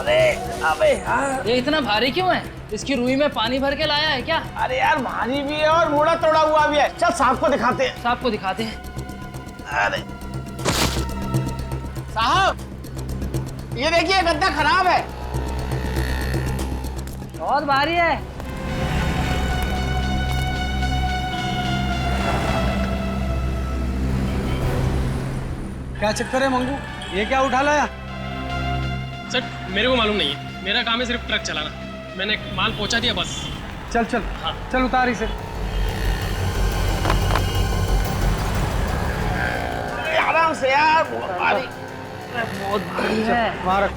अरे अबे यार, ये इतना भारी क्यों है? इसकी रुई में पानी भर के लाया है क्या? अरे यार भारी भी है और मुड़ा तोड़ा हुआ भी है। चल साहब को दिखाते हैं। साहब को दिखाते हैं। अरे साहब, ये देखिए गद्दा खराब है। बहुत भारी है। क्या चक्कर है मंगू, ये क्या उठा लाया? सर मेरे को मालूम नहीं है, मेरा काम है सिर्फ ट्रक चलाना। मैंने माल पहुंचा दिया बस। चल चल हाँ। चल उतार इसे। आराम से यार, बहुत भारी। बहुत भारी है। वहाँ रख।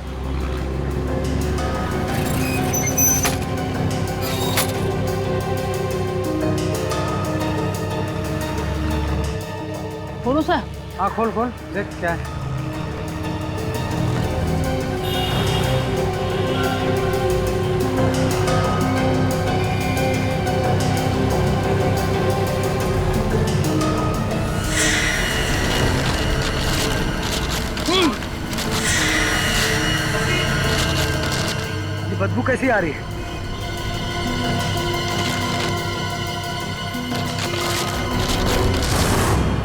खोलो सर। हाँ खोल खोल, देख क्या है। ये बदबू कैसी आ रही है?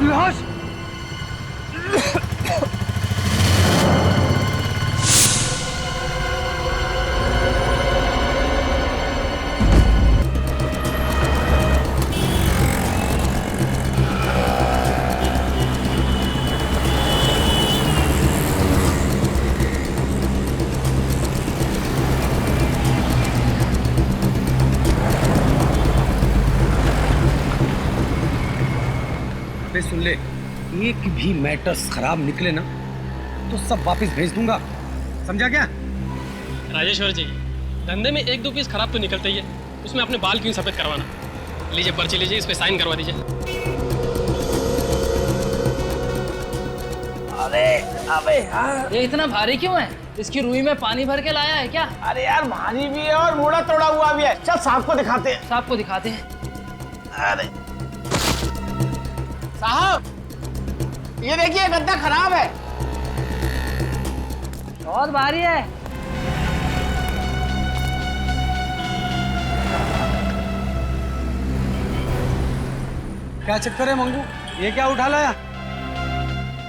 लाश! सुन ले, एक भी मैटर्स खराब निकले ना तो सब वापस भेज दूंगा, समझा क्या? राजेश्वर जी, धंधे में एक दो पीस खराब तो निकलते ही है, उसमें अपने बाल क्यों सफेद करवाना। लीजिए पर्ची लीजिए, इस पे साइन करवा दीजिए। अरे अबे यार, ये इतना भारी क्यों है? इसकी रुई में पानी भर के लाया है क्या? अरे यार भारी भी है और मुड़ा तोड़ा हुआ भी है। चल साहब को दिखाते हैं। साहब को दिखाते हैं। अरे साहब, ये देखिए गद्दा खराब है। बहुत भारी है। क्या चक्कर है मंगू, ये क्या उठा लाया?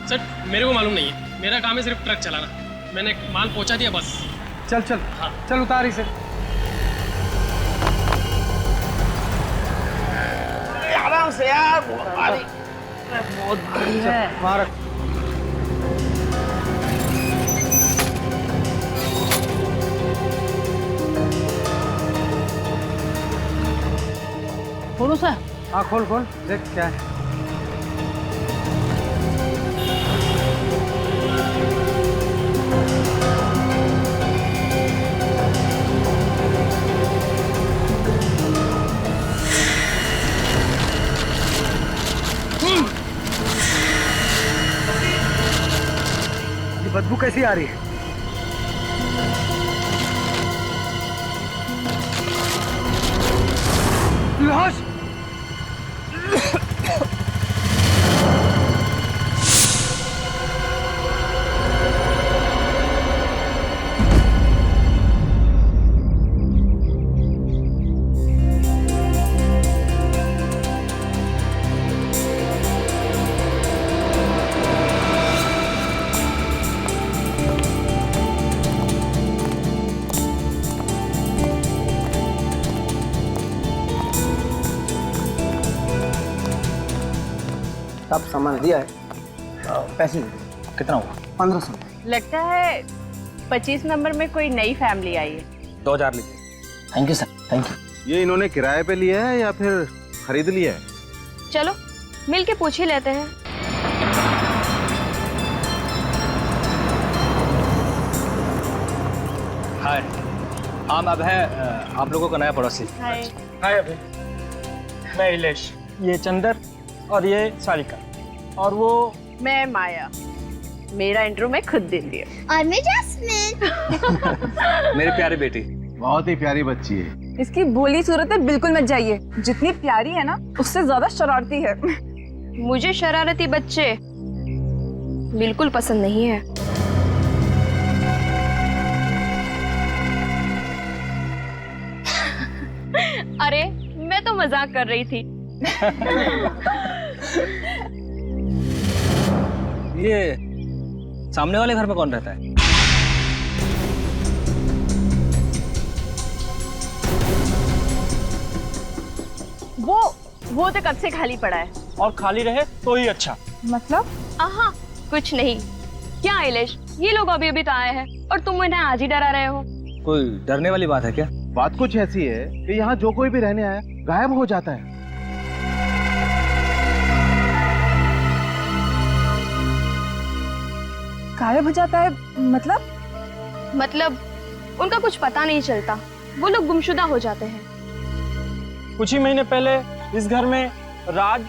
सर मेरे को मालूम नहीं है, मेरा काम है सिर्फ ट्रक चलाना। मैंने माल पहुंचा दिया बस। चल चल हाँ। चल उतार इसे। आराम से यार, बहुत भारी। बहुत भारी है। वहाँ रख। खोलो सर। हाँ खोल खोल, देख क्या है। ये बदबू कैसी आ रही है? लाश! सब सामान दिया है, पैसे कितना हुआ? 1500। लगता है 25 नंबर में कोई नई फैमिली आई है। 2000 लीजिए। Thank you sir, thank you. ये इन्होंने किराए पे लिया है या फिर खरीद लिया है? चलो मिल के पूछ ही लेते हैं। हाय, हम अब है आप लोगों का नया पड़ोसी। हाय। हाय अभय, मैं इलेश, ये चंदर और ये सारिका, और वो मैं माया। मेरा इंट्रो मैं खुद दे दिया। और मैं जैस्मिन। मेरी प्यारी बेटी। बहुत ही प्यारी बच्ची है। इसकी भोली सूरतें बिल्कुल मत जाइए, जितनी प्यारी है ना उससे ज्यादा शरारती है। मुझे शरारती बच्चे बिल्कुल पसंद नहीं है। अरे मैं तो मजाक कर रही थी। ये सामने वाले घर में कौन रहता है? वो तो कब से खाली पड़ा है। और खाली रहे तो ही अच्छा। मतलब? आहा, कुछ नहीं। क्या आइलेश, ये लोग अभी अभी तो आए हैं और तुम इन्हें आज ही डरा रहे हो। कोई डरने वाली बात है क्या? बात कुछ ऐसी है कि यहाँ जो कोई भी रहने आया गायब हो जाता है। गायब हो जाता है मतलब उनका कुछ पता नहीं चलता, वो लोग गुमशुदा हो जाते हैं। कुछ ही महीने पहले इस घर में राज,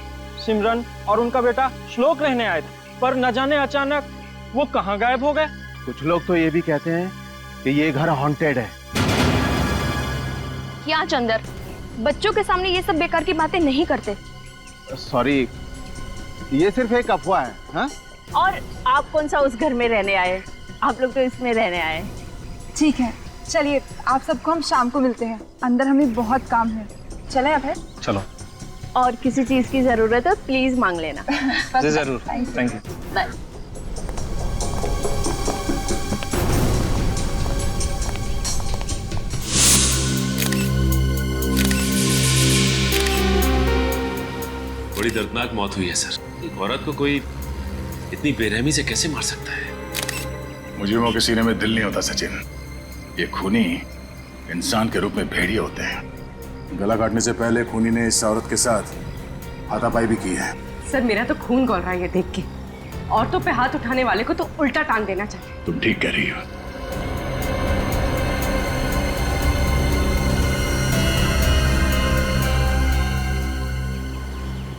सिमरन और उनका बेटा श्लोक रहने आए थे, पर न जाने अचानक वो कहाँ गायब हो गए। कुछ लोग तो ये भी कहते हैं कि ये घर हॉन्टेड है। क्या चंदर, बच्चों के सामने ये सब बेकार की बातें नहीं करते। सॉरी, ये सिर्फ एक अफवाह है। हाँ? और आप कौन सा उस घर में रहने आए, आप लोग तो इसमें रहने आए। ठीक है, चलिए आप सबको हम शाम को मिलते हैं, अंदर हमें बहुत काम है। चलें अभय? चलो। और किसी चीज की जरूरत है प्लीज मांग लेना। जी जरूर, थैंक यू। बाय। बड़ी दर्दनाक मौत हुई है सर। एक औरत को कोई इतनी बेरहमी से कैसे मार सकता है? मुजरिमों के सीने में दिल नहीं होता सचिन। ये खूनी इंसान के रूप में भेड़िए होते हैं। गला काटने से पहले खूनी ने इस औरत के साथ हाथापाई भी की है। सर मेरा तो खून खौल रहा है ये देख के। औरतों पे हाथ उठाने वाले को तो उल्टा टांग देना चाहिए। तुम ठीक कह रही हो।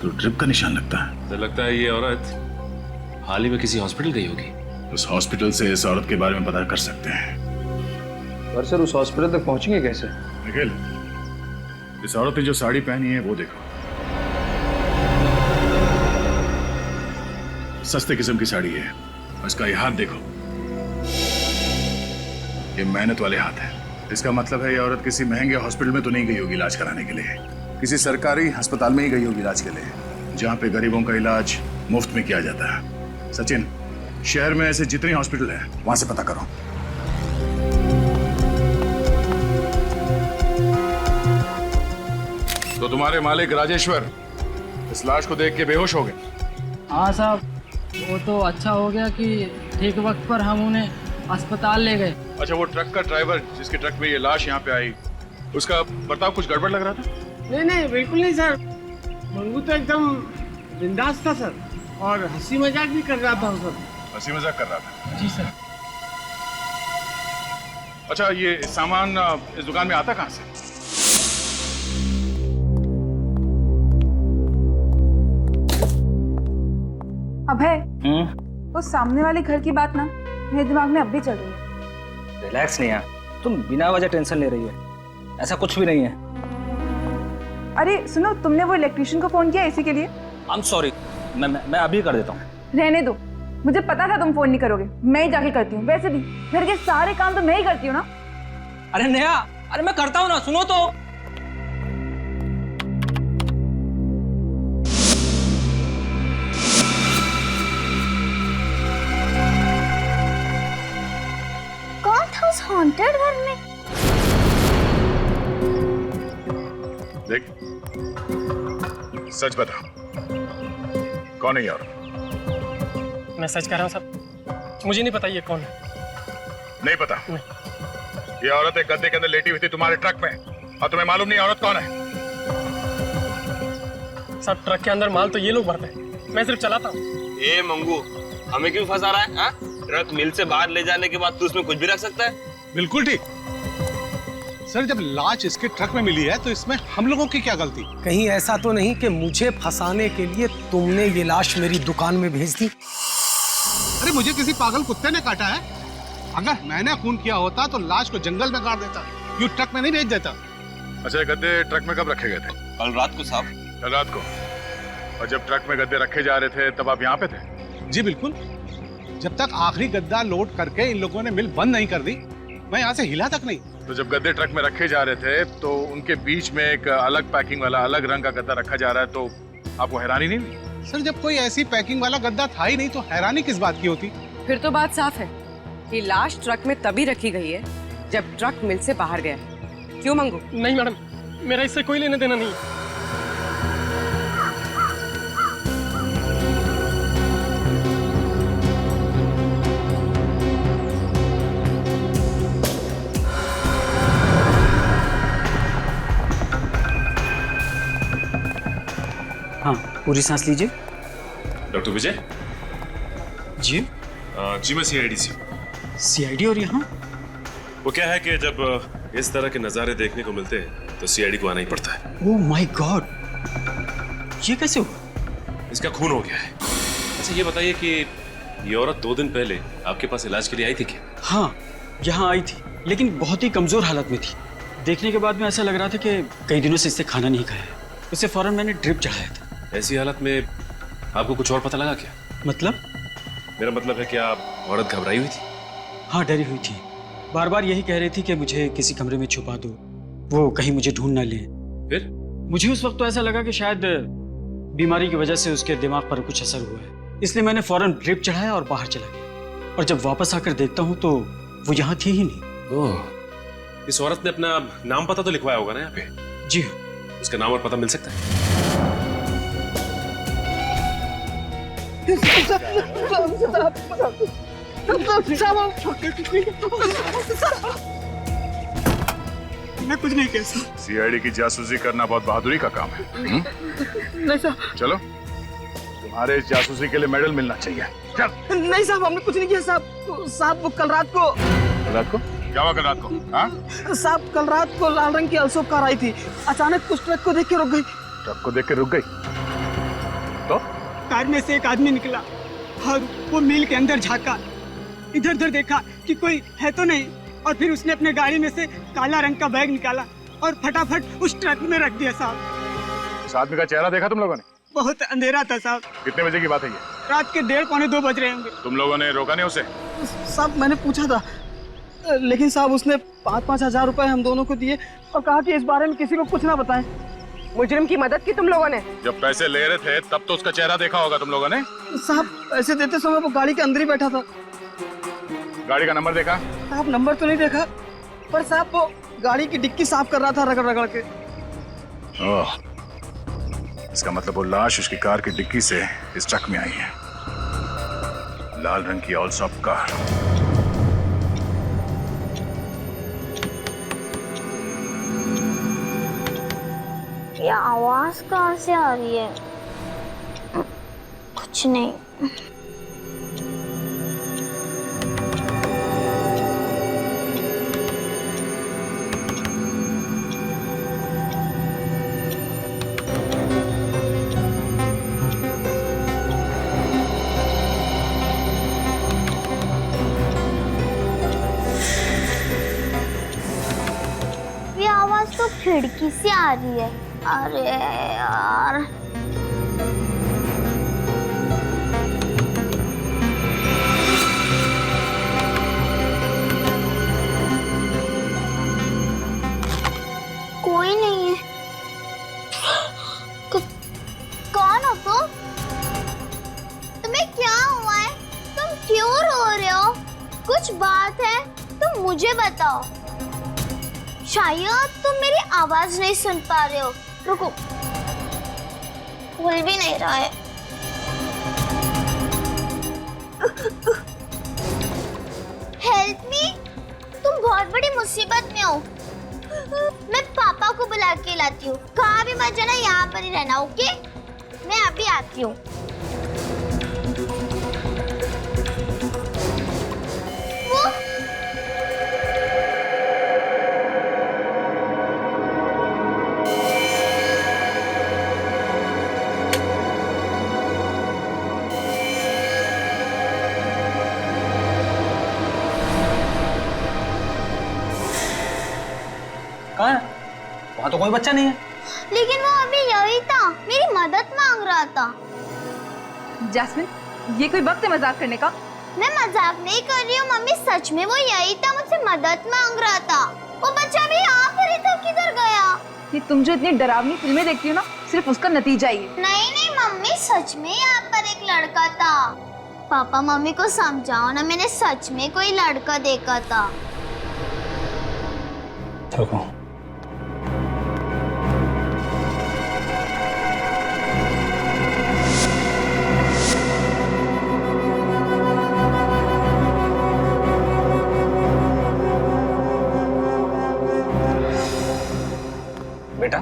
तो ड्रिप का निशान लगता है। तो लगता है ये औरत हाल ही में किसी हॉस्पिटल गई होगी। उस हॉस्पिटल से इस औरत के बारे में पता कर सकते हैं। पर सर उस हॉस्पिटल तक पहुंचेंगे कैसे? निखिल, इस औरत ने जो साड़ी पहनी है वो देखो। सस्ते किस्म की साड़ी है। और इसका ये हाथ देखो, ये मेहनत वाले हाथ है। इसका मतलब है ये औरत किसी महंगे हॉस्पिटल में तो नहीं गई होगी इलाज कराने के लिए। किसी सरकारी अस्पताल में ही गई होगी इलाज के लिए, जहाँ पे गरीबों का इलाज मुफ्त में किया जाता है। सचिन, शहर में ऐसे जितने हॉस्पिटल हैं वहां से पता करो। तो तुम्हारे मालिक राजेश्वर इस लाश को देख के बेहोश हो गए? हाँ साहब, वो तो अच्छा हो गया कि ठीक वक्त पर हम उन्हें अस्पताल ले गए। अच्छा, वो ट्रक का ड्राइवर जिसके ट्रक में ये लाश यहाँ पे आई, उसका बर्ताव कुछ गड़बड़ लग रहा था? नहीं बिल्कुल नहीं सर, मंगू तो एकदम बिंदास था सर, और हंसी मजाक भी कर रहा था सर। हंसी मजाक कर रहा था? जी सर। अच्छा, ये सामान इस दुकान में आता कहाँ से? अभय, उस सामने वाले घर की बात ना मेरे दिमाग में अब भी चल रही है। रिलैक्स नहीं है, तुम बिना वजह टेंशन ले रही है। ऐसा कुछ भी नहीं है। अरे सुनो, तुमने वो इलेक्ट्रिशियन को फोन किया इसी के लिए? आई एम सॉरी, मैं अभी कर देता हूँ। रहने दो, मुझे पता था तुम फोन नहीं करोगे, मैं ही जाके करती हूँ। वैसे भी घर के सारे काम तो मैं ही करती हूँ ना। अरे नेहा, अरे मैं करता हूँ ना, सुनो तो। कौन था उस हॉन्टेड घर में? देख, सच बता, कौन है यार? मैं सच कह रहा हूँ साहब, मुझे नहीं पता ये कौन है। नहीं पता? नहीं। ये औरत एक गद्दे के अंदर लेटी हुई थी तुम्हारे ट्रक में, और तुम्हें मालूम नहीं औरत कौन है? साहब, ट्रक के अंदर माल तो ये लोग भरते हैं, मैं सिर्फ चलाता हूँ। ए मंगू, हमें क्यों फंसा रहा है? हाँ? ट्रक मिल से बाहर ले जाने के बाद तू उसमें कुछ भी रख सकता है? बिल्कुल ठीक सर, जब लाश इसके ट्रक में मिली है तो इसमें हम लोगों की क्या गलती? कहीं ऐसा तो नहीं कि मुझे फंसाने के लिए तुमने ये लाश मेरी दुकान में भेज दी? अरे मुझे किसी पागल कुत्ते ने काटा है। अगर मैंने खून किया होता तो लाश को जंगल में गाड़ देता, यूं ट्रक में नहीं भेज देता। अच्छा, गद्दे ट्रक में कब रखे गए थे? कल रात को साहब। कल रात को? और जब ट्रक में गद्दे रखे जा रहे थे तब आप यहाँ पे थे? जी बिल्कुल, जब तक आखिरी गद्दा लोड करके इन लोगों ने मिल बंद नहीं कर दी, मैं यहाँ से हिला तक नहीं। तो जब गद्दे ट्रक में रखे जा रहे थे तो उनके बीच में एक अलग पैकिंग वाला अलग रंग का गद्दा रखा जा रहा है, तो आपको हैरानी नहीं हुई? सर जब कोई ऐसी पैकिंग वाला गद्दा था ही नहीं तो हैरानी किस बात की होती? फिर तो बात साफ है कि लाश ट्रक में तभी रखी गई है जब ट्रक मिल से बाहर गया। क्यों मंगू? नहीं मैडम, मेरा इससे कोई लेना देना नहीं। हाँ, पूरी सांस लीजिए। डॉक्टर विजय जी? जी मैं सीआईडी से। सीआईडी? और यहाँ? वो क्या है कि जब इस तरह के नज़ारे देखने को मिलते हैं तो सीआईडी को आना ही पड़ता है। ओह माय गॉड, ये कैसे हुआ? इसका खून हो गया है। अच्छा ये बताइए कि ये औरत 2 दिन पहले आपके पास इलाज के लिए आई थी क्या? हाँ, यहाँ आई थी, लेकिन बहुत ही कमजोर हालत में थी। देखने के बाद में ऐसा लग रहा था कि कई दिनों से इससे खाना नहीं खाया है। उसे फौरन मैंने ड्रिप चढ़ाया था। ऐसी हालत में आपको कुछ और पता लगा क्या? मतलब? मेरा मतलब है कि आप औरत घबराई हुई थी? हाँ, डरी हुई थी। बार बार यही कह रही थी कि मुझे किसी कमरे में छुपा दो, वो कहीं मुझे ढूंढ ना लें। फिर? मुझे उस वक्त तो ऐसा लगा कि शायद बीमारी की वजह से उसके दिमाग पर कुछ असर हुआ है, इसलिए मैंने फौरन ड्रिप चढ़ाया और बाहर चला गया। और जब वापस आकर देखता हूँ तो वो यहाँ थी ही नहीं। ओह, इस औरत ने अपना नाम पता तो लिखवाया होगा ना यहाँ पे? जी हाँ। उसका नाम और पता मिल सकता है? मैं कुछ नहीं कह सकता। सीआईडी की जासूसी करना बहुत बहादुरी का काम है। नहीं साहब। चलो, तुम्हारे इस जासूसी के लिए मेडल मिलना चाहिए। चल। नहीं साहब, हमने कुछ नहीं किया साहब। साहब वो कल रात को क्या हुआ? कल रात को? हाँ? साहब कल रात को लाल रंग की अल्सो कार आई थी, अचानक उस ट्रक को देख के रुक गई। ट्रक को देख के रुक गई? तो कार में से एक आदमी निकला और वो मिल के अंदर झांका, इधर उधर देखा कि कोई है तो नहीं, और फिर उसने अपने गाड़ी में से काला रंग का बैग निकाला और फटाफट उस ट्रक में रख दिया साहब। उस आदमी का चेहरा देखा तुम लोगों ने? बहुत अंधेरा था साहब। कितने बजे की बात है ये? रात के 1:30 पौने 2 बज रहे होंगे। तुम लोगों ने रोका नहीं उसे? साहब मैंने पूछा था, लेकिन साहब उसने 5-5 हजार रुपए हम दोनों को दिए और कहा कि इस बारे में किसी को कुछ ना बताएं। मुजरिम की मदद की तुम लोगों ने? जब पैसे ले रहे थे तब तो उसका चेहरा देखा होगा तुम लोगों ने? साहब पैसे देते समय वो गाड़ी के अंदर ही बैठा था। गाड़ी का नंबर देखा? साहब नंबर तो नहीं देखा, पर साहब वो गाड़ी की डिक्की साफ कर रहा था रगड़ रगड़ के। ओह, इसका मतलब वो लाश उसकी कार की डिक्की से इस ट्रक में आई है। लाल रंग की ऑलसॉप कार। ये आवाज कहाँ से आ रही है? कुछ नहीं। ये आवाज तो खिड़की से आ रही है। अरे यार, कोई नहीं है। कौन हो तुम? तुम्हें क्या हुआ है? तुम क्यों रो रहे हो? कुछ बात है? तुम मुझे बताओ। शायद तुम मेरी आवाज नहीं सुन पा रहे हो। रुको, खुल भी नहीं रहा है। हेल्प मी, तुम बहुत बड़ी मुसीबत में हो। मैं पापा को बुला के लाती हूँ। कहाँ भी मत जाना, यहाँ पर ही रहना, ओके? मैं अभी आती हूँ। कहाँ है? वहाँ तो कोई बच्चा नहीं है। लेकिन वो अभी यही था, मेरी मदद मांग रहा था। जैस्मिन, ये कोई वक्त है मजाक करने का? मैं मजाक नहीं कर रही हूँ मम्मी, सच में वो यही था, मुझसे मदद मांग रहा था। वो बच्चा भी यहाँ पर ही था, किधर गया? ये तुम जो इतनी डरावनी फिल्में देखती हो ना, सिर्फ उसका नतीजा ही है। नहीं नहीं मम्मी, सच में यहाँ पर एक लड़का था। पापा मम्मी को समझाओ ना, मैंने सच में कोई लड़का देखा था। देखो बेटा,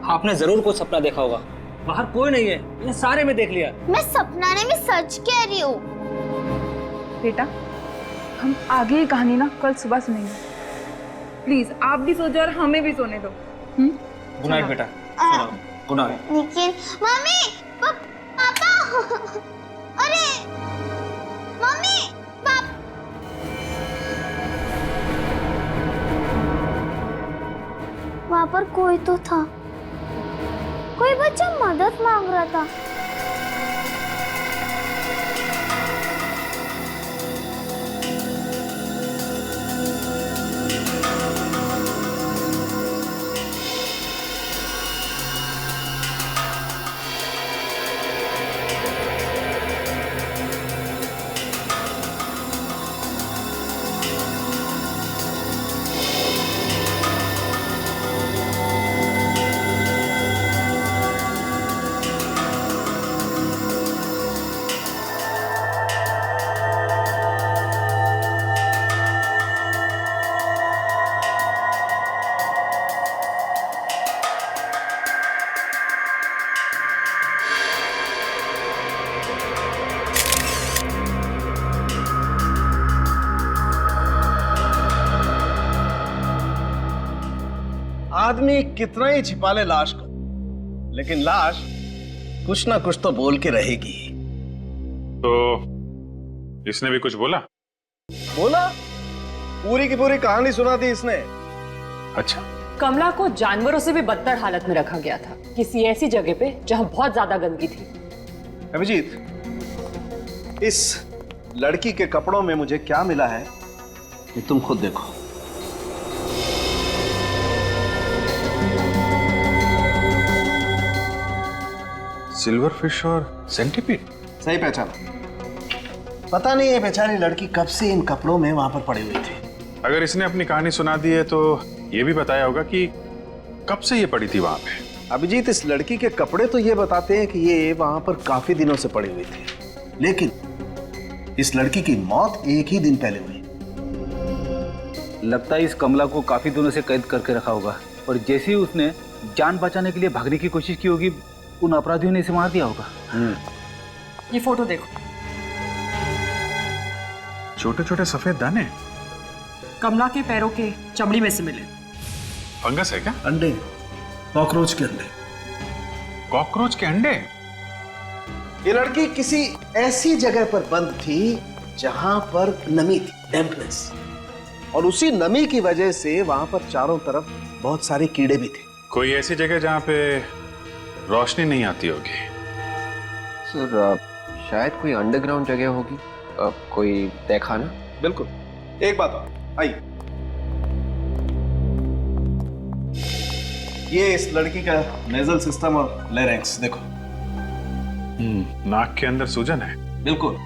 आपने जरूर कुछ सपना देखा होगा। बाहर कोई नहीं है, मैंने सारे में देख लिया। मैं सपना नहीं, मैं सच कह रही हूँ। बेटा, हम आगे की कहानी ना कल सुबह सुनेंगे। प्लीज आप भी सो जाओ और हमें भी सोने दो। गुड नाइट बेटा। Good night. निखिल, मम्मी, पापा, अरे मम्मी, वहाँ पर कोई तो था, कोई बच्चा मदद मांग रहा था। आदमी कितना ही छिपा ले लाश को, लेकिन लाश कुछ ना कुछ तो बोल के रहेगी। तो इसने भी कुछ बोला? बोला, पूरी की पूरी कहानी सुना दी इसने। अच्छा, कमला को जानवरों से भी बदतर हालत में रखा गया था, किसी ऐसी जगह पे जहां बहुत ज्यादा गंदगी थी। अभिजीत, इस लड़की के कपड़ों में मुझे क्या मिला है ये तुम खुद देखो। सिल्वर फिश और सेंटीपीड। सही पहचाना। पता नहीं ये बेचारी लड़की कब से इन कपड़ों में वहां पर पड़ी हुई थी। अगर इसने अपनी कहानी सुना दी है तो ये भी बताया होगा कि कब से ये पड़ी थी वहां पे। अभिजीत, इस लड़की के कपड़े तो ये बताते हैं कि ये वहां पर काफी दिनों से पड़ी हुई थी, लेकिन इस लड़की की मौत एक ही दिन पहले हुई। लगता है इस कमला को काफी दिनों से कैद करके रखा होगा, और जैसे ही उसने जान बचाने के लिए भागने की कोशिश की होगी, उन अपराधियों ने इसे मार दिया होगा। ये फोटो देखो। छोटे छोटे सफेद दाने कमला के पैरों के चमड़ी में से मिले। फंगस है क्या? अंडे, कॉकरोच के अंडे। कॉकरोच के अंडे? ये लड़की किसी ऐसी जगह पर बंद थी जहां पर नमी थी, डैम्पनेस, और उसी नमी की वजह से वहां पर चारों तरफ बहुत सारे कीड़े भी थे। कोई ऐसी जगह जहां पे रोशनी नहीं आती होगी। सर, शायद कोई अंडरग्राउंड जगह होगी। कोई देखा ना? बिल्कुल। एक बात और, आइए। ये इस लड़की का नेजल सिस्टम और लैरिंक्स देखो। नाक के अंदर सूजन है। बिल्कुल,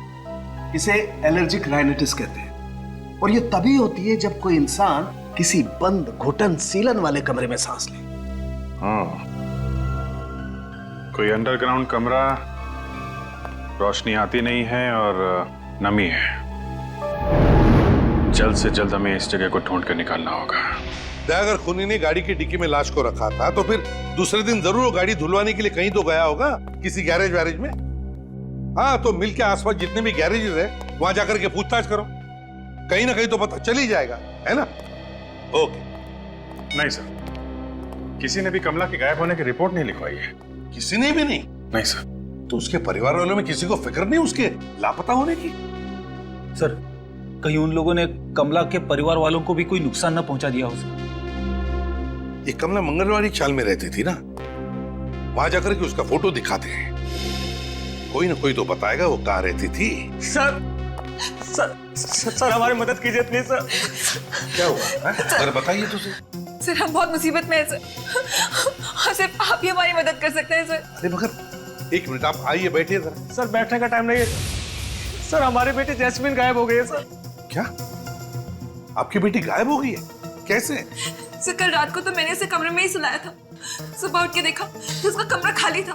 इसे एलर्जिक राइनाइटिस कहते हैं, और ये तभी होती है जब कोई इंसान किसी बंद, घुटन, सीलन वाले कमरे में सांस ले। हाँ, कोई अंडरग्राउंड कमरा, रोशनी आती नहीं है और नमी है। जल्द से जल्द हमें इस जगह को ढूंढ कर निकालना होगा। अगर खूनी ने गाड़ी की डिक्की में लाश को रखा था तो फिर दूसरे दिन जरूर वो गाड़ी धुलवाने के लिए कहीं तो गया होगा, किसी गैरेज वैरेज में। हाँ, तो मिल के आसपास जितने भी गैरेजेस है वहां जाकर के पूछताछ करो, कहीं ना कहीं तो पता चल ही जाएगा, है ना? ओके। नहीं सर, किसी ने भी कमला के गायब होने की रिपोर्ट नहीं लिखवाई है। किसी ने भी नहीं? नहीं सर। तो उसके परिवार वालों में किसी को फिक्र नहीं उसके लापता होने की? सर, कहीं उन लोगों ने कमला के परिवार वालों को भी कोई नुकसान न पहुंचा दिया हो सर? ये कमला मंगलवारी चाल में रहती थी ना, वहां जाकर के उसका फोटो दिखाते हैं, कोई ना कोई तो बताएगा वो कहाँ रहती थी। सर, सर हमारी मदद कीजिए प्लीज सर। क्या हुआ अगर बताइए तो सर हम बहुत मुसीबत में हैं सर, और सिर्फ आप ही हमारी मदद कर सकते हैं सर। अरे मगर एक मिनट आप आइए बैठिए जरा। सर बैठने का टाइम नहीं है सर, हमारी बेटी जैस्मिन गायब हो गई है सर। क्या आपकी बेटी गायब हो गई है? कैसे? सर कल रात को तो मैंने उसे कमरे में ही सुलाया था, सुबह उठ के देखा तो उसका कमरा खाली था,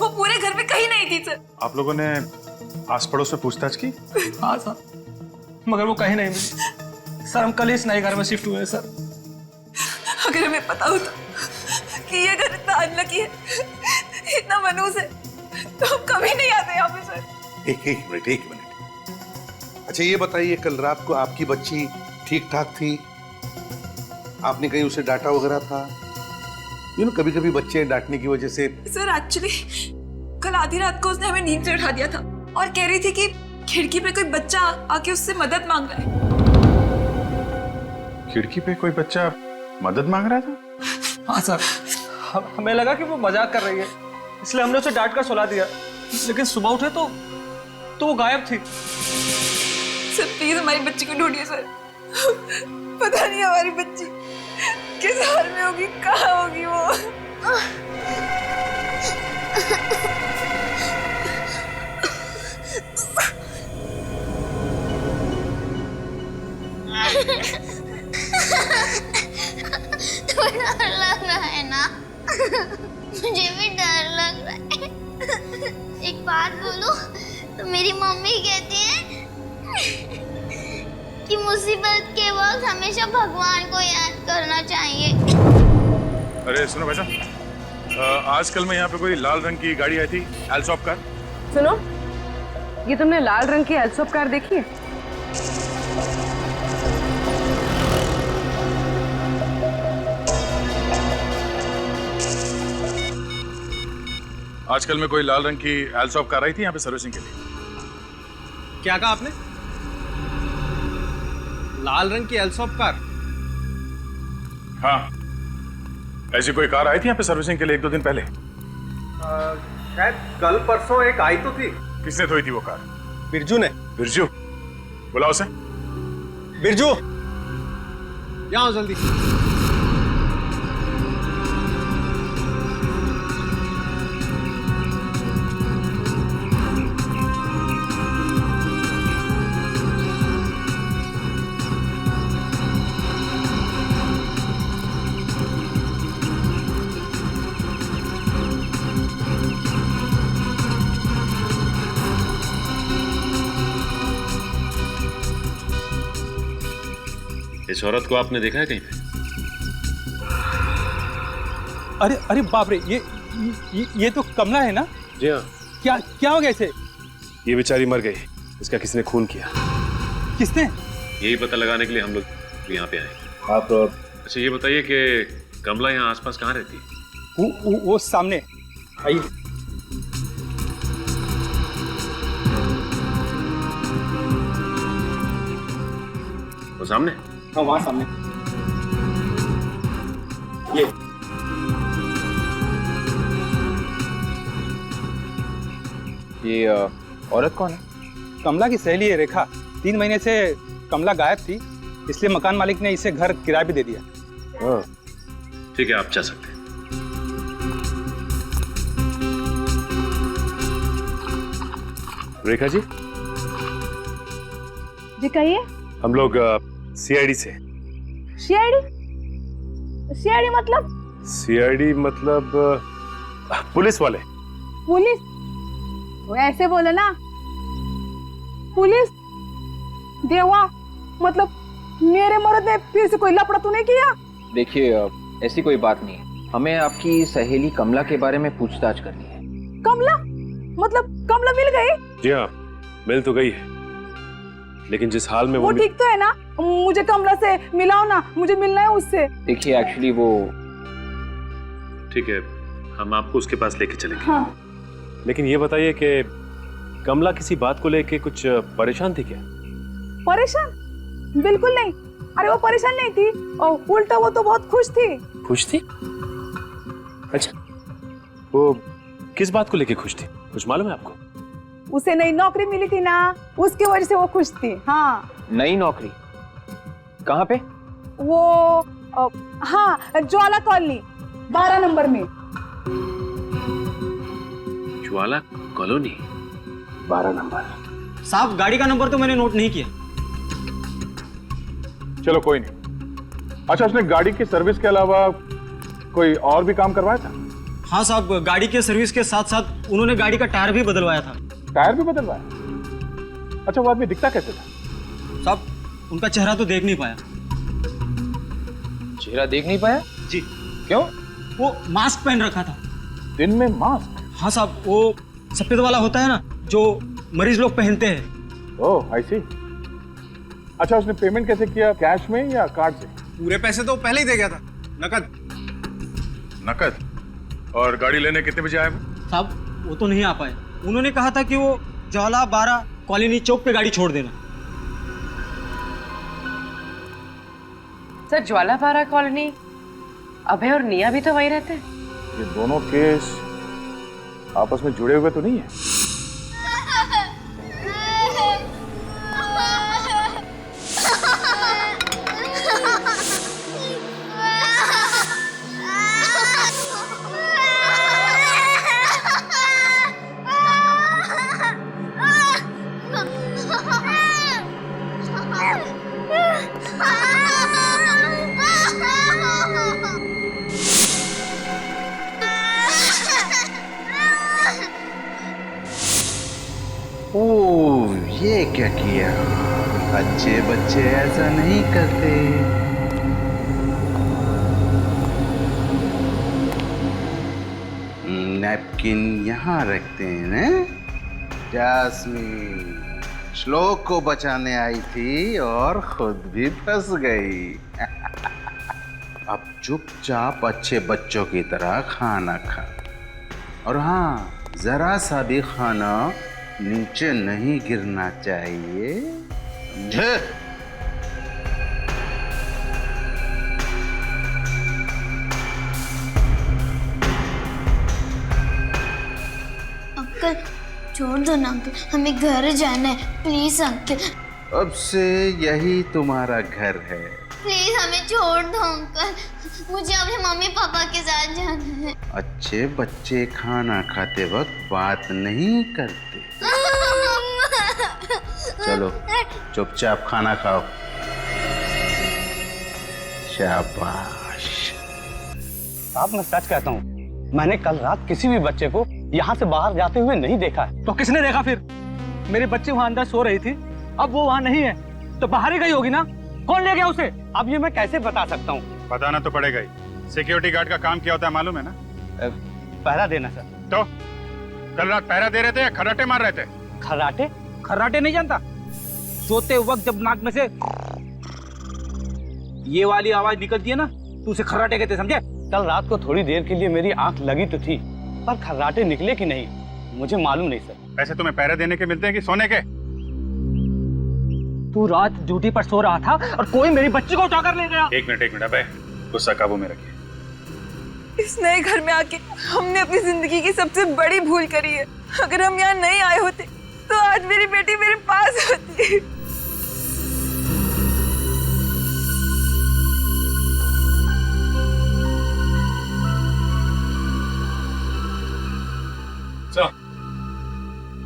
वो पूरे घर में कहीं नहीं थी सर। आप लोगों ने आस पड़ोस से पूछताछ की? हाँ सर, मगर वो कहीं नहीं मिली सर। हम कल इस नए घर में शिफ्ट हुए हैं सर। अगर हमें पता होता कि ये घर इतना अनलकी है, इतना मनहूस है, तो हम कभी नहीं आते यहाँ पे सर। एक मिनट। अच्छा ये बताइए कल रात को आपकी बच्ची ठीक ठाक थी? आपने कहीं उसे डांटा वगैरह था? कभी कभी बच्चे डांटने की वजह से। सर एक्चुअली कल आधी रात को उसने हमें नींद से उठा दिया था और कह रही थी कि खिड़की पे कोई बच्चा आके उससे मदद मांग रहा है। खिड़की पे कोई बच्चा मदद मांग रहा था? हाँ सर, हमें लगा कि वो मजाक कर रही है, इसलिए हमने उसे डांट कर सुला दिया, लेकिन सुबह उठे तो वो गायब थी। सर प्लीज हमारी बच्ची को ढूंढिए सर। पता नहीं हमारी बच्ची किस हाल में होगी, कहाँ होगी वो। तो डर लग रहा है ना? मुझे भी डर लग रहा है। एक बात बोलूं तो मेरी मम्मी कहती है कि मुसीबत के वक्त हमेशा भगवान को याद करना चाहिए। अरे सुनो भाई साहब, आजकल में यहाँ पे कोई लाल रंग की गाड़ी आई थी, एल्सॉप कार। सुनो, ये तुमने लाल रंग की एल्सॉप कार देखी है? आजकल में कोई लाल रंग की एल्सॉप कार आई थी यहाँ पे सर्विसिंग के लिए। क्या कहा आपने? लाल रंग की एल्सॉप कार? हाँ, ऐसी कोई कार आई थी यहाँ पे सर्विसिंग के लिए 1-2 दिन पहले। शायद कल परसों एक आई तो थी। किसने धोई थी वो कार? बिरजू ने। बिरजू? बुलाओ उसे। बिरजू, यहाँ जल्दी। इस औरत को आपने देखा है कहीं पे? अरे बाप रे, ये तो कमला है ना? जी हाँ। क्या हो गया इसे? ये बेचारी मर गई, इसका किसने खून किया? किसने? यही पता लगाने के लिए हम लोग यहाँ पे आए। आप अच्छा ये बताइए कि कमला यहाँ आसपास कहाँ रहती है? वो सामने, आइए। वो सामने? हाँ वहाँ सामने। ये औरत कौन है? कमला की सहेली है रेखा। 3 महीने से कमला गायब थी, इसलिए मकान मालिक ने इसे घर किराए पे दे दिया। हाँ ठीक है, आप जा सकते हैं। रेखा जी। जी कहिए। हम लोग सीआईडी से। सीआईडी मतलब? सीआईडी मतलब पुलिस वाले। पुलिस? वो ऐसे बोलो ना। पुलिस? देवा, मतलब मेरे मर्द ने फिर से कोई लफड़ा तो नहीं किया? देखिए ऐसी कोई बात नहीं है, हमें आपकी सहेली कमला के बारे में पूछताछ करनी है। कमला? मतलब कमला मिल गई? जी हाँ, मिल तो गई है, लेकिन जिस हाल में वो ठीक तो है ना? मुझे कमला से मिलाओ ना, मुझे मिलना है उससे। देखिए एक्चुअली वो। ठीक है, हम आपको उसके पास लेके चलेंगे। हाँ। लेकिन ये बताइए कि कमला किसी बात को लेके कुछ परेशान थी क्या? परेशान? बिल्कुल नहीं। अरे वो परेशान नहीं थी, और उल्टा वो तो बहुत खुश थी। खुश थी? अच्छा, वो किस बात को लेके खुश थी, कुछ मालूम है आपको? उसे नई नौकरी मिली थी ना, उसकी वजह से वो खुश थी। हाँ। नई नौकरी? कहाँ पे? वो हाँ, ज्वाला कॉलोनी 12 नंबर में। ज्वाला कॉलोनी 12 नंबर। साहब गाड़ी का नंबर तो मैंने नोट नहीं किया। चलो कोई नहीं। अच्छा, उसने गाड़ी की सर्विस के अलावा कोई और भी काम करवाया था? हाँ साहब, गाड़ी के सर्विस के साथ साथ उन्होंने गाड़ी का टायर भी बदलवाया था। टायर भी बदलवाया? अच्छा, वो आदमी दिखता कैसे था? साहब उनका चेहरा तो देख नहीं पाया। चेहरा देख नहीं पाया? जी। क्यों? वो मास्क पहन रखा था। दिन में मास्क? हाँ साहब, वो सफेद वाला होता है ना जो मरीज लोग पहनते हैं। ओह, आई सी। अच्छा, उसने पेमेंट कैसे किया, कैश में या कार्ड से? पूरे पैसे तो पहले ही दे गया था, नकद। नकद? और गाड़ी लेने कितने बजे आए? साहब वो तो नहीं आ पाए। उन्होंने कहा था कि वो ज्वाला 12 कॉलोनी चौक पे गाड़ी छोड़ देना। सर, ज्वाला 12 कॉलोनी अभय और निया भी तो वहीं रहते हैं। ये दोनों केस आपस में जुड़े हुए तो नहीं है? ओह, ये क्या किया? अच्छे बच्चे ऐसा नहीं करते। नैपकिन यहाँ रखते हैं ना? जास्मीन श्लोक को बचाने आई थी और खुद भी फंस गई। अब चुपचाप अच्छे बच्चों की तरह खाना खा, और हाँ, जरा सा भी खाना नीचे नहीं गिरना चाहिए, समझे? अंकल छोड़ दो ना अंकल, हमें घर जाना है, प्लीज अंकल। अब से यही तुम्हारा घर है। प्लीज हमें छोड़ दो अंकल, मुझे अपने मम्मी पापा के साथ जाना है। अच्छे बच्चे खाना खाते वक्त बात नहीं करते। चलो चुपचाप खाना खाओ। शाबाश। साहब मैं सच कहता हूँ, मैंने कल रात किसी भी बच्चे को यहाँ से बाहर जाते हुए नहीं देखा है। तो किसने देखा फिर? मेरी बच्ची वहाँ अंदर सो रही थी, अब वो वहाँ नहीं है तो बाहर ही गई होगी ना। कौन ले गया उसे? अब ये मैं कैसे बता सकता हूँ? बताना तो पड़ेगा ही। सिक्योरिटी गार्ड का काम क्या होता है मालूम है ना? पहरा देना सर। तो कल रात पहरा दे रहे थे या खर्राटे मार रहे थे? खर्राटे? खर्राटे नहीं जानता? सोते वक्त जब नाक में से ये वाली आवाज निकलती है ना, तो उसे खर्राटे कहते, समझे? कल रात को थोड़ी देर के लिए मेरी आंख लगी तो थी, पर खर्राटे निकले कि नहीं मुझे मालूम नहीं सर। पैसे तुम्हें पहरे देने के मिलते हैं कि सोने के? तू रात ड्यूटी पर सो रहा था और कोई मेरी बच्ची को उठा कर ले गया। एक मिनट अबे, गुस्सा काबू में रखिए। इस नए घर में आके हमने अपनी जिंदगी की सबसे बड़ी भूल करी है। अगर हम यहाँ नहीं आए होते तो आज मेरी बेटी मेरे पास होती।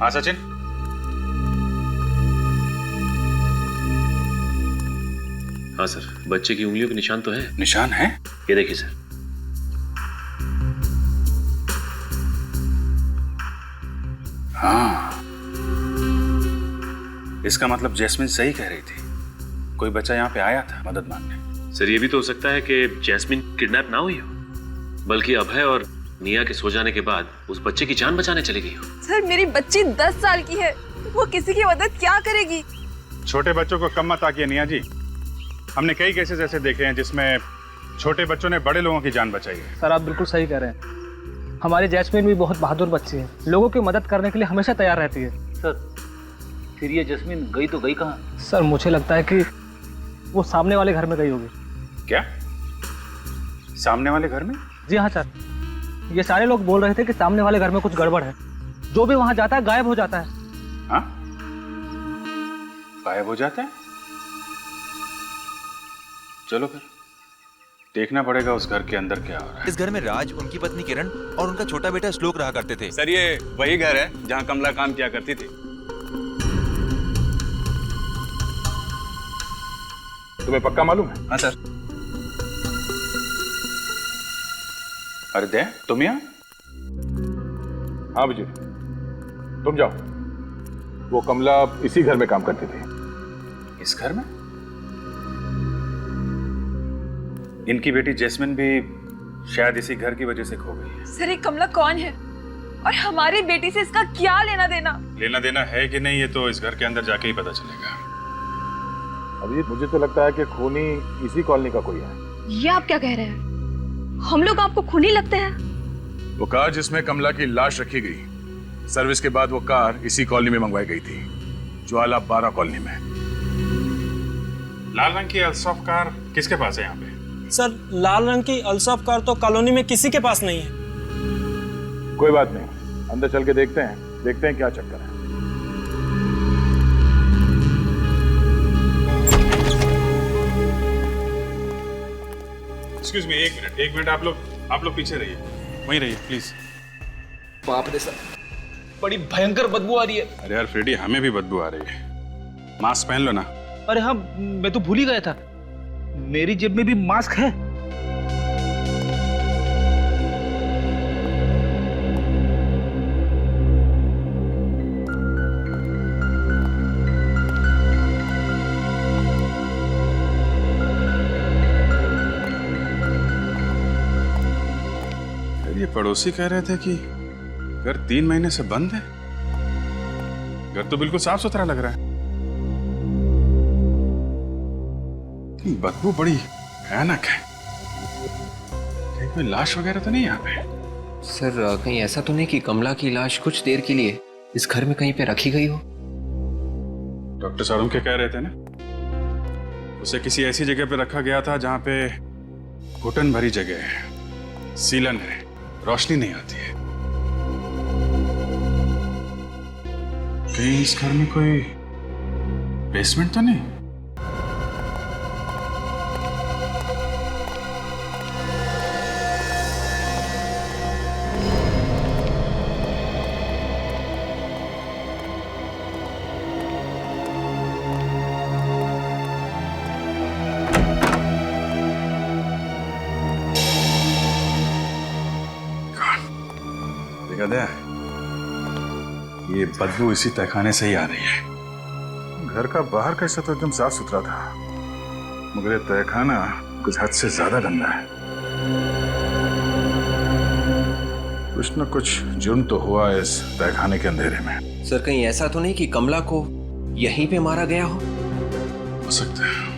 हाँ सचिन, हाँ सर, बच्चे की उंगलियों के निशान तो है। निशान है? ये देखिए सर। हाँ, इसका मतलब जैस्मिन सही कह रही थी, कोई बच्चा यहाँ पे आया था मदद मांगने। सर ये भी तो हो सकता है कि जैस्मिन किडनैप ना हुई हो, बल्कि अभय और निया के सो जाने के बाद उस बच्चे की जान बचाने चली गई हो। सर मेरी बच्ची 10 साल की है, वो किसी की मदद क्या करेगी? छोटे बच्चों को कम मत आकिए निया जी। हमने कई केसेस ऐसे देखे हैं जिसमें छोटे बच्चों ने बड़े लोगों की जान बचाई है। सर आप बिल्कुल सही कह रहे हैं। हमारी जैस्मिन भी बहुत बहादुर बच्ची है, लोगों की मदद करने के लिए हमेशा तैयार रहती है। सर फिर ये जैस्मिन गई तो गई कहाँ? सर मुझे लगता है कि वो सामने वाले घर में गई होगी। क्या? सामने वाले घर में? जी हाँ सर, ये सारे लोग बोल रहे थे कि सामने वाले घर में कुछ गड़बड़ है। जो भी वहाँ जाता है गायब हो जाता है। हाँ, गायब हो जाता है। चलो फिर देखना पड़ेगा उस घर के अंदर क्या हो रहा है। इस घर में राज, उनकी पत्नी किरण और उनका छोटा बेटा श्लोक रहा करते थे। सर ये वही घर है जहाँ कमला काम किया करती थी। तुम्हें पक्का मालूम है? हाँ सर। अरे दे, तुम यहाँ? हाँ विजय, तुम जाओ। वो कमला इसी घर में काम करती थी। इस घर में? इनकी बेटी जैस्मिन भी शायद इसी घर की वजह से खो गई है। सर ये कमला कौन है और हमारी बेटी से इसका क्या लेना देना? लेना देना है कि नहीं ये तो इस घर के अंदर जाके ही पता चलेगा। अभी मुझे तो लगता है कि खूनी इसी कॉलोनी का कोई है। ये आप क्या कह रहे हैं? हम लोग आपको खूनी लगते हैं? वो कार जिसमें कमला की लाश रखी गई, सर्विस के बाद वो कार इसी कॉलोनी में मंगवाई गई थी, ज्वाला 12 कॉलोनी में। लाल रंग की अल्सॉफ कार किसके पास है यहाँ पे? सर लाल रंग की अल्सॉफ कार तो कॉलोनी में किसी के पास नहीं है। कोई बात नहीं, अंदर चल के देखते हैं क्या चक्कर है। एक्सक्यूज मी, एक मिनट आप लोग पीछे रहिए, वहीं रहिए प्लीज। बाप रे सर, बड़ी भयंकर बदबू आ रही है। अरे यार फ्रेडी, हमें भी बदबू आ रही है। मास्क पहन लो ना। अरे हाँ, मैं तो भूल ही गया था, मेरी जेब में भी मास्क है। ये पड़ोसी कह रहे थे कि घर 3 महीने से बंद है। घर तो बिल्कुल साफ सुथरा लग रहा है। बदबू बड़ी भयानक है। कहीं कोई लाश वगैरह तो नहीं यहाँ पे? सर कहीं ऐसा तो नहीं कि कमला की लाश कुछ देर के लिए इस घर में कहीं पे रखी गई हो? डॉक्टर सारुण के कह रहे थे ना, उसे किसी ऐसी जगह पे रखा गया था जहां पे घुटन भरी जगह है, सीलन है, रोशनी नहीं आती है। कहीं इस घर में कोई बेसमेंट तो नहीं? ये बदबू इसी तहखाने से ही आ रही है। घर का बाहर कैसा तो एकदम साफ सुथरा था, मगर ये तहखाना कुछ हद से ज्यादा गंदा है। कुछ न कुछ जुर्म तो हुआ इस तहखाने के अंधेरे में। सर कहीं ऐसा तो नहीं कि कमला को यहीं पे मारा गया हो सकता है।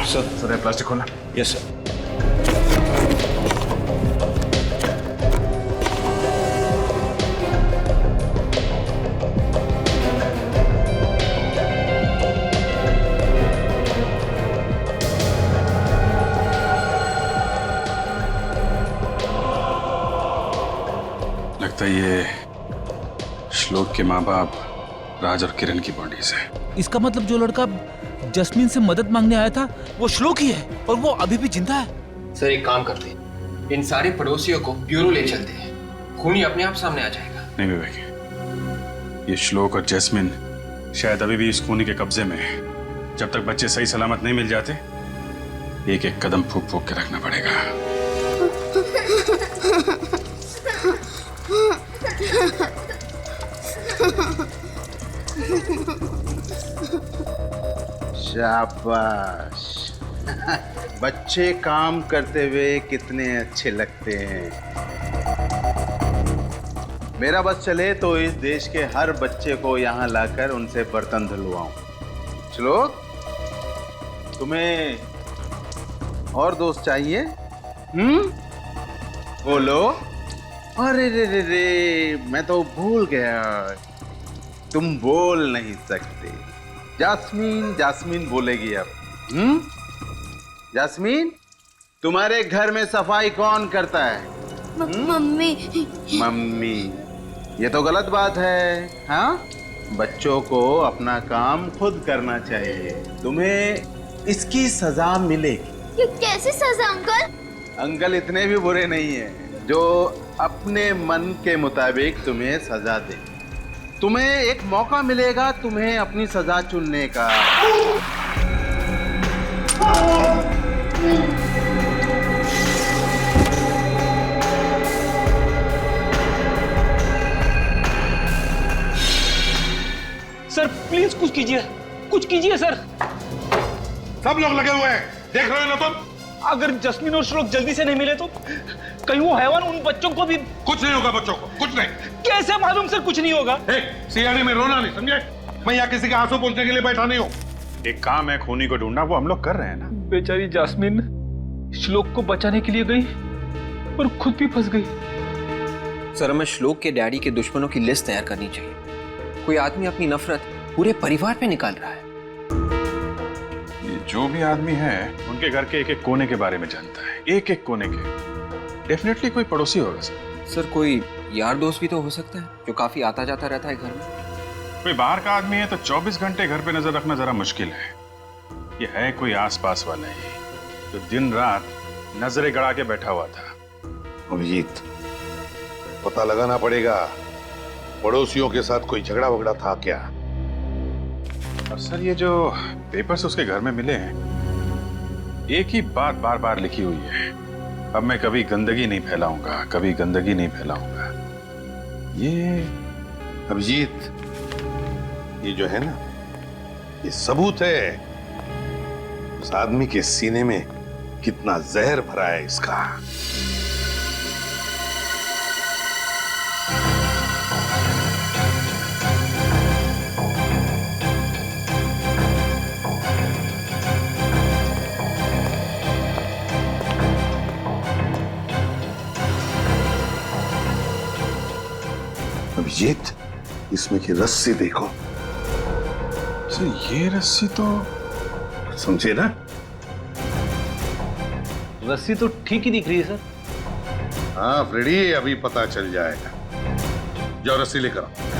सर प्लास्टिक खोलना। Yes sir. लगता है ये श्लोक के माँ बाप राज और किरण की बॉडीज है। इसका मतलब जो लड़का जस्मीन से मदद मांगने आया था वो श्लोक ही है और वो अभी भी जिंदा है। सर एक काम करते हैं, इन सारे पड़ोसियों को ब्यूरो ले चलते हैं, खूनी अपने आप सामने आ जाएगा। नहीं विवेक, ये श्लोक और जैस्मिन शायद अभी भी इस खूनी के कब्जे में है। जब तक बच्चे सही सलामत नहीं मिल जाते, एक एक कदम फूक फूक के रखना पड़ेगा। शाबाश। बच्चे काम करते हुए कितने अच्छे लगते हैं। मेरा बस चले तो इस देश के हर बच्चे को यहाँ लाकर उनसे बर्तन धुलवाऊं। श्लोक, तुम्हें और दोस्त चाहिए? बोलो। अरे रे रे रे, मैं तो भूल गया, तुम बोल नहीं सकते। जास्मीन जास्मीन बोलेगी अब। जास्मीन, तुम्हारे घर में सफाई कौन करता है? मम्मी। मम्मी, ये तो गलत बात है। हाँ, बच्चों को अपना काम खुद करना चाहिए। तुम्हें इसकी सजा मिलेगी। ये कैसी सजा अंकल? अंकल इतने भी बुरे नहीं है जो अपने मन के मुताबिक तुम्हें सजा दे। तुम्हें एक मौका मिलेगा तुम्हें अपनी सजा चुनने का। सर प्लीज कुछ कीजिए, कुछ कीजिए सर। सब लोग लगे हुए हैं, देख रहे हो ना तुम? अगर जस्मीन और श्लोक जल्दी से नहीं मिले तो कहीं वो हैवान उन बच्चों को भी। कुछ नहीं होगा बच्चों को, कुछ नहीं। कैसे मालूम सर कुछ नहीं होगा? सियानी में रोना नहीं, समझे? मैं यहाँ किसी के आंसू पोंछने के लिए बैठा नहीं हूँ। एक काम है खूनी को ढूंढना, वो हम लोग कर रहे हैं ना। बेचारी जास्मीन श्लोक को बचाने के लिए गई और खुद भी फंस गई। सर, हमें श्लोक के डैडी के दुश्मनों की लिस्ट तैयार करनी चाहिए। कोई आदमी अपनी नफरत पूरे परिवार पे निकाल रहा है। ये जो भी आदमी है उनके घर के एक एक कोने के बारे में जानता है, एक एक कोने के। डेफिनेटली कोई पड़ोसी होगा सर। सर, कोई यार दोस्त भी तो हो सकता है जो काफी आता जाता रहता है घर में। कोई बाहर का आदमी है तो 24 घंटे घर पे नजर रखना जरा मुश्किल है। ये है कोई आसपास वाला ही जो दिन रात नजरें गड़ा के बैठा हुआ था। अभिजीत, पता लगाना पड़ेगा पड़ोसियों के साथ कोई झगड़ा वगड़ा था क्या? और सर, ये जो पेपर्स उसके घर में मिले हैं, एक ही बात बार बार लिखी हुई है, अब मैं कभी गंदगी नहीं फैलाऊंगा, कभी गंदगी नहीं फैलाऊंगा। ये अभिजीत, ये जो है ना, ये सबूत है उस आदमी के सीने में कितना जहर भरा है इसका। अभिजीत, इसमें की रस्सी देखो। सर, ये रस्सी तो समझे ना? रस्सी तो ठीक ही दिख रही है सर। हाँ फ्रेडी, अभी पता चल जाएगा। जाओ रस्सी लेकर आओ।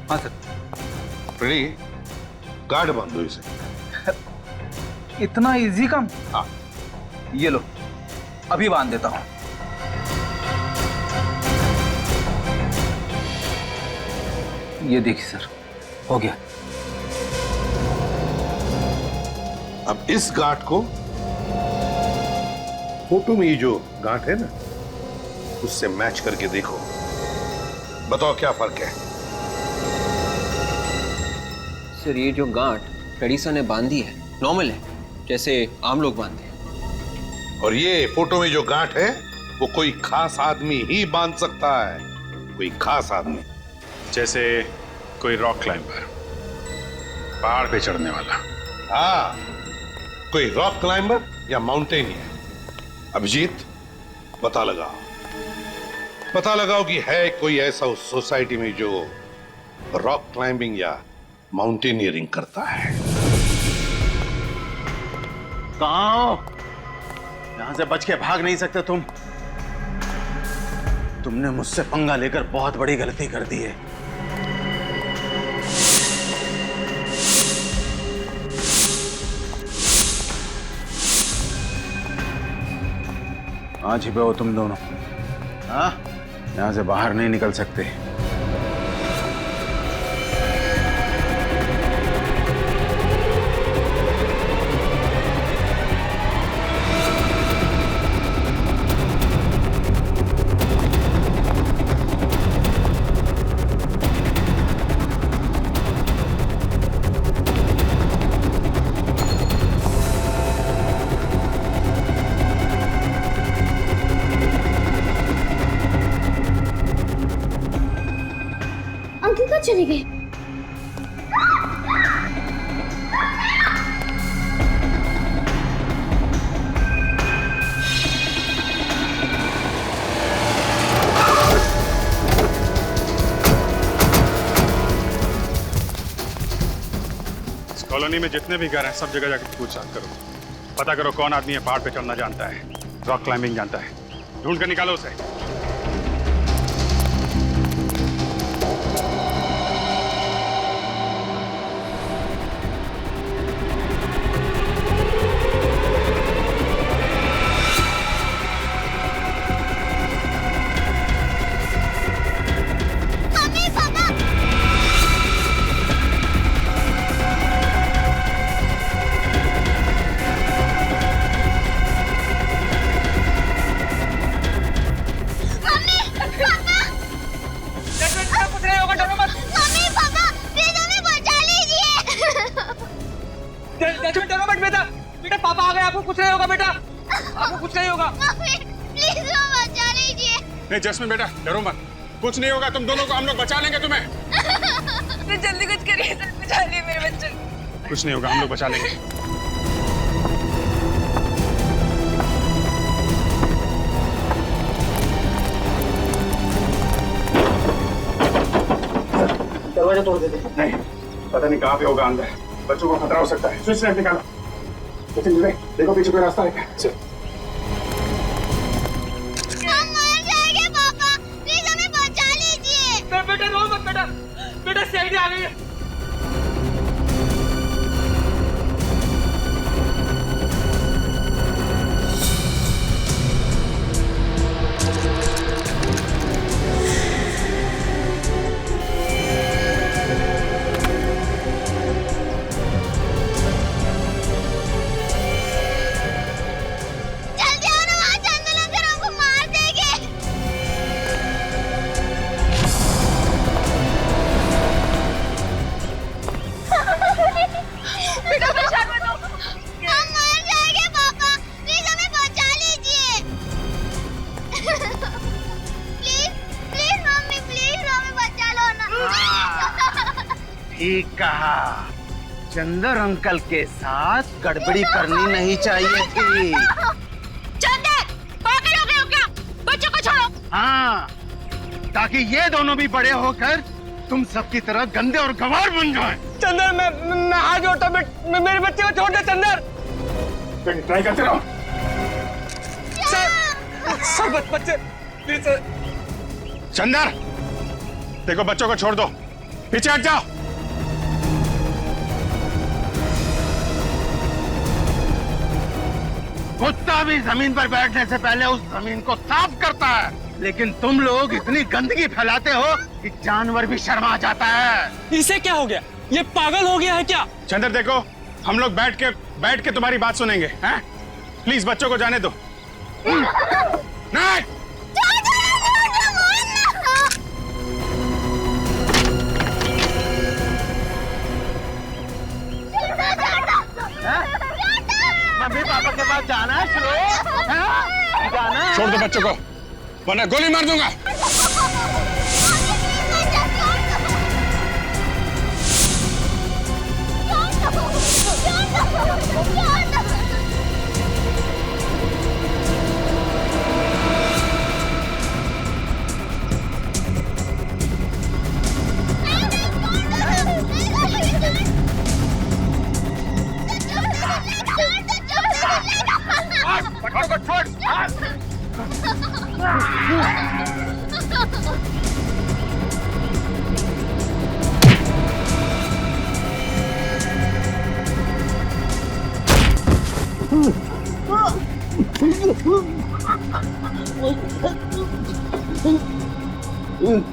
हाँ सर। फ्रेडी, गार्ड बांध दो इसे। इतना इजी काम? हाँ। ये लो, अभी बांध देता हूं। ये देखिए सर, हो गया। अब इस गांठ को फोटो में ये जो गांठ है ना, उससे मैच करके देखो। बताओ क्या फर्क है? सर, ये जो गांठ फ्रेडी सर ने बांधी है नॉर्मल है, जैसे आम लोग बांधते हैं। और ये फोटो में जो गांठ है वो कोई खास आदमी ही बांध सकता है। कोई खास आदमी, जैसे कोई रॉक क्लाइंबर, पहाड़ पे चढ़ने वाला। हाँ, कोई रॉक क्लाइंबर या माउंटेनियर। अभिजीत, पता लगाओ कि है कोई ऐसा उस सोसाइटी में जो रॉक क्लाइंबिंग या माउंटेनियरिंग करता है। कहां हो? यहां से बच के भाग नहीं सकते तुम। तुमने मुझसे पंगा लेकर बहुत बड़ी गलती कर दी है। आज ही पे हो तुम दोनों। हाँ, यहां से बाहर नहीं निकल सकते। चली गई। कॉलोनी में जितने भी घर हैं सब जगह जाकर पूछताछ करो, पता करो कौन आदमी है पहाड़ पे चढ़ना जानता है, रॉक क्लाइंबिंग जानता है, ढूंढ कर निकालो उसे। नहीं जस्मिन बेटा डरो मत, कुछ नहीं होगा, तुम दोनों को हम लोग बचा लेंगे तुम्हें। जल्दी कुछ करिए सर, बचा लिए मेरे बच्चे। कुछ नहीं होगा, हम लोग बचा लेंगे। दरवाजा तोड़ देते। नहीं, पता नहीं कहाँ पे होगा अंदर, बच्चों को खतरा हो सकता है। स्विच लाइट निकालो। देखो पीछे कोई रास्ता है क्या? बेटा रो मत बेटा, बेटा सीआईडी आ गई है। ठीक कहा, चंदर अंकल के साथ गड़बड़ी करनी नहीं चाहिए थी। चंदर, पागल हो गए हो क्या? बच्चों को छोड़ो। हाँ, ताकि ये दोनों भी बड़े होकर तुम सबकी तरह गंदे और गंवार बन जाएं। चंदर मैं हाथ जोड़ता हूं, मेरे बच्चे को छोड़ दे चंदर। ट्राई करते रहो। सर बच्चे प्लीज सर। चंदर देखो बच्चों को छोड़ दो, पीछे हट जाओ। कुत्ता भी जमीन पर बैठने से पहले उस जमीन को साफ करता है, लेकिन तुम लोग इतनी गंदगी फैलाते हो कि जानवर भी शर्मा जाता है। इसे क्या हो गया? ये पागल हो गया है क्या? चंदर देखो, हम लोग बैठ के तुम्हारी बात सुनेंगे, हैं? प्लीज बच्चों को जाने दो। नहीं मम्मी पापा के पास जाना है, जाना है। छोड़ दो बच्चों को, वरना गोली मार दूंगा।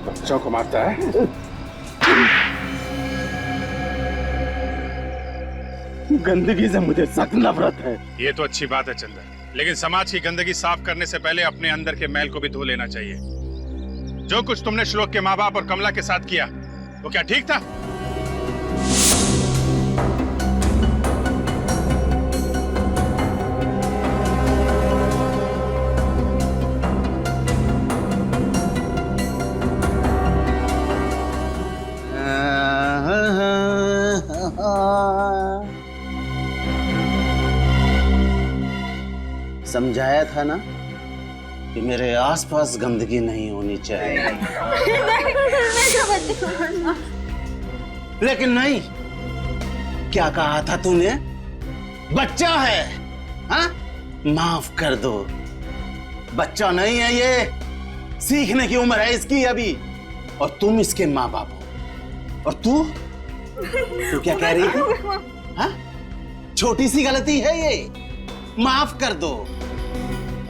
बच्चों को मारता है। गंदगी से मुझे सख्त नफरत है। ये तो अच्छी बात है चंदर, लेकिन समाज की गंदगी साफ करने से पहले अपने अंदर के मैल को भी धो लेना चाहिए। जो कुछ तुमने श्लोक के माँ बाप और कमला के साथ किया, वो क्या ठीक था? समझाया था ना कि मेरे आसपास गंदगी नहीं होनी चाहिए। लेकिन नहीं, क्या कहा था तूने? बच्चा है, हाँ? माफ कर दो, बच्चा नहीं है ये, सीखने की उम्र है इसकी अभी, और तुम इसके माँ बाप हो। और तू क्या कह रही है? हाँ? छोटी सी गलती है ये, माफ कर दो।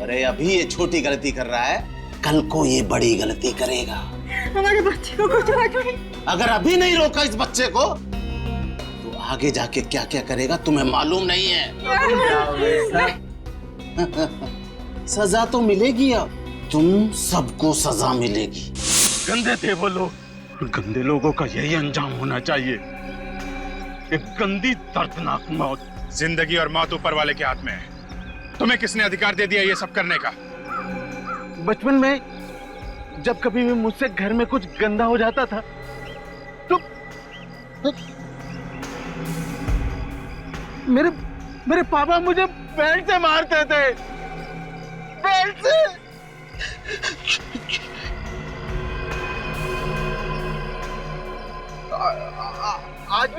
अरे अभी ये छोटी गलती कर रहा है, कल को ये बड़ी गलती करेगा। हमारे बच्चे को कुछ नहीं। अगर अभी नहीं रोका इस बच्चे को तो आगे जाके क्या क्या करेगा तुम्हें मालूम नहीं है। सजा तो मिलेगी, अब तुम सबको सजा मिलेगी। गंदे थे वो लोग, गंदे लोगों का यही अंजाम होना चाहिए, एक गंदी दर्दनाक मौत। जिंदगी और मौत ऊपर वाले के हाथ में है। तुम्हें किसने अधिकार दे दिया ये सब करने का? बचपन में जब कभी भी मुझसे घर में कुछ गंदा हो जाता था तो मेरे पापा मुझे बेल्ट से मारते थे, बेल्ट से। आज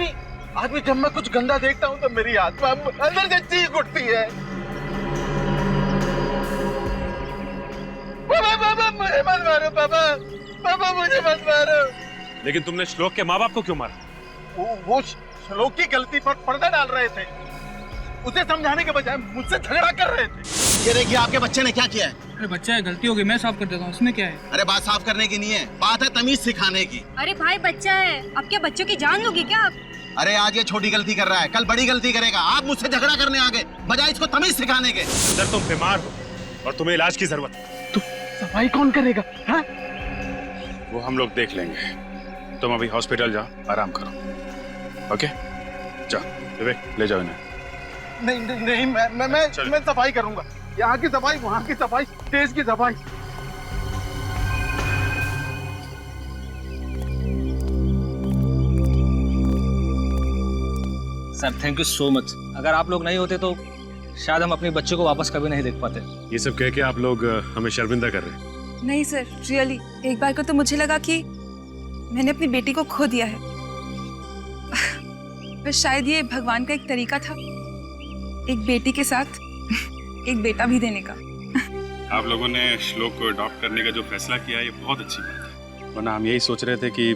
भी जब मैं कुछ गंदा देखता हूँ तो मेरी आत्मा अंदर से चीख उठती है। पापा मुझे मत मारो, पापा मुझे मत मारो। लेकिन तुमने श्लोक के माँ बाप को क्यों मारा? वो श्लोक की गलती पर पर्दा डाल रहे थे, उसे समझाने के बजाय मुझसे झगड़ा कर रहे थे। ये देखिए आपके बच्चे ने क्या किया है। अरे बच्चा है, गलती हो गई, मैं साफ कर देता हूँ, उसमें क्या है? अरे बात साफ करने की नहीं है, बात है तमीज सिखाने की। अरे भाई बच्चा है, अब क्या बच्चों की जान लोगे क्या आप? अरे आज ये छोटी गलती कर रहा है, कल बड़ी गलती करेगा। आप मुझसे झगड़ा करने आ गए बजाय इसको तमीज सिखाने के। सर तुम बीमार हो और तुम्हें इलाज की जरूरत है। सफाई कौन करेगा? हाँ? वो हम लोग देख लेंगे, तुम अभी हॉस्पिटल जाओ, आराम करो। ओके जाओ विवेक, ले जाओ इन्हें। नहीं मैं सफाई करूंगा, यहाँ की सफाई, वहाँ की सफाई, देश की सफाई। Sir thank you so much. अगर आप लोग नहीं होते तो शायद हम अपने बच्चे को वापस कभी नहीं देख पाते। ये सब कह के आप लोग हमें शर्मिंदा कर रहे हैं। नहीं सर, रियली एक बार को तो मुझे लगा कि मैंने अपनी बेटी को खो दिया है। बस शायद ये भगवान का एक तरीका था, एक बेटी के साथ एक बेटा भी देने का। आप लोगों ने श्लोक को अडॉप्ट करने का जो फैसला किया है ये बहुत अच्छी बात है, वरना हम यही सोच रहे थे कि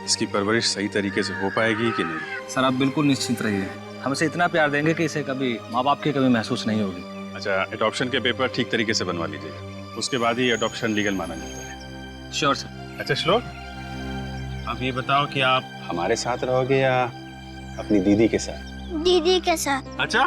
इसकी परवरिश सही तरीके से हो पाएगी कि नहीं। सर आप बिल्कुल निश्चिंत रहिए, हम इसे इतना प्यार देंगे कि इसे कभी माँ बाप की कमी महसूस नहीं होगी। अच्छा, अडॉप्शन के पेपर ठीक तरीके से बनवा लीजिएगा, उसके बाद ही अडॉप्शन लीगल माना जाता है। Sure sir. अच्छा श्लोक, अब ये बताओ कि आप हमारे साथ रहोगे या अपनी दीदी के साथ? दीदी के साथ। अच्छा